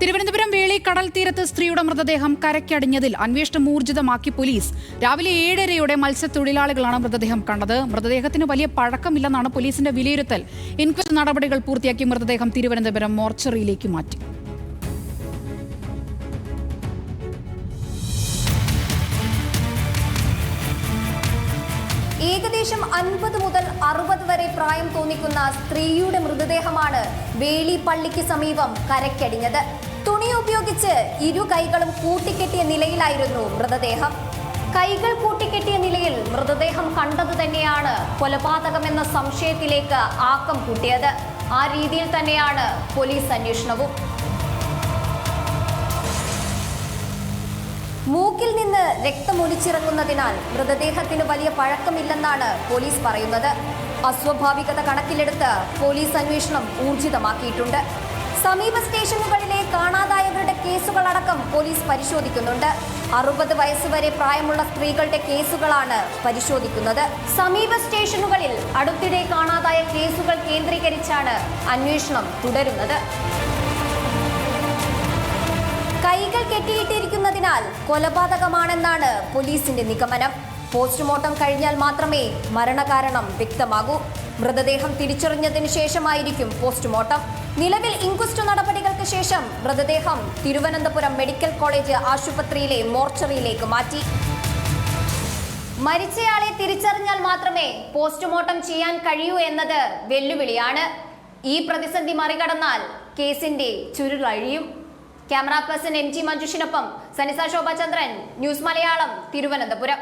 തിരുവനന്തപുരം വേളി കടൽ തീരത്ത് സ്ത്രീയുടെ മൃതദേഹം കരയ്ക്കടിഞ്ഞതിൽ അന്വേഷണം ഊർജിതമാക്കി പോലീസ്. രാവിലെ 7:30-യോടെ മത്സ്യത്തൊഴിലാളികളാണ് മൃതദേഹം കണ്ടത്. മൃതദേഹത്തിന് വലിയ പഴക്കമില്ലെന്നാണ് പോലീസിന്റെ വിലയിരുത്തൽ. ഇൻക്വസ്റ്റ് നടപടികൾ പൂർത്തിയാക്കി മൃതദേഹം തിരുവനന്തപുരം മോർച്ചറിയിലേക്ക് മാറ്റി. ഏകദേശം 50 മുതൽ 60 വരെ പ്രായം തോന്നിക്കുന്ന സ്ത്രീയുടെ മൃതദേഹമാണ് വേളി പള്ളിക്ക് സമീപം കരയ്ക്കടിഞ്ഞത്. തുണി ഉപയോഗിച്ച് ഇരു കൈകളും കൂട്ടിക്കെട്ടിയ നിലയിലായിരുന്നു മൃതദേഹം. കൈകൾ കൂട്ടിക്കെട്ടിയ നിലയിൽ മൃതദേഹം കണ്ടത് തന്നെയാണ് കൊലപാതകമെന്ന സംശയത്തിലേക്ക് ആക്കം കൂട്ടിയത്. ആ രീതിയിൽ തന്നെയാണ് പോലീസ് അന്വേഷണവും. മൂക്കിൽ നിന്ന് രക്തമൊലിച്ചിറങ്ങുന്നതിനാൽ മൃതദേഹത്തിന് വലിയ പഴക്കമില്ലെന്നാണ് പോലീസ് പറയുന്നത്. അസ്വാഭാവികത കണക്കിലെടുത്ത് പോലീസ് അന്വേഷണം ഊർജിതമാക്കിയിട്ടുണ്ട്. സമീപ സ്റ്റേഷനുകളിലെ കാണാതായവരുടെ കേസുകളടക്കം പോലീസ് പരിശോധിക്കുന്നുണ്ട്. 60 വയസ്സുവരെ പ്രായമുള്ള സ്ത്രീകളുടെ കേസുകളാണ് പരിശോധിക്കുന്നത്. സമീപ സ്റ്റേഷനുകളിൽ അടുത്തിടെ കാണാതായ കേസുകൾ കേന്ദ്രീകരിച്ചാണ് അന്വേഷണം തുടരുന്നത്. കൈകൾ കെട്ടിയിട്ടിരിക്കുന്നതിനാൽ കൊലപാതകമാണെന്നാണ് പോലീസിന്റെ നിഗമനം. പോസ്റ്റ്മോർട്ടം കഴിഞ്ഞാൽ മാത്രമേ മരണകാരണം വ്യക്തമാകൂ. മൃതദേഹം തിരിച്ചറിഞ്ഞതിന് ശേഷമായിരിക്കും പോസ്റ്റ്മോർട്ടം. നിലവിൽ ഇൻക്വസ്റ്റ് നടപടികൾക്ക് ശേഷം മൃതദേഹം തിരുവനന്തപുരം മെഡിക്കൽ കോളേജ് ആശുപത്രിയിലെ മോർച്ചറിയിലേക്ക് മാറ്റി. മരിച്ചയാളെ തിരിച്ചറിഞ്ഞാൽ മാത്രമേ പോസ്റ്റ്മോർട്ടം ചെയ്യാൻ കഴിയൂ എന്നത് വെല്ലുവിളിയാണ്. ഈ പ്രതിസന്ധി മറികടന്നാൽ കേസിന്റെ ചുരുളഴിയും. Camera person MG മഞ്ജുഷിനൊപ്പം സനിസ Shobhachandran, news Malayalam, Thiruvananthapuram.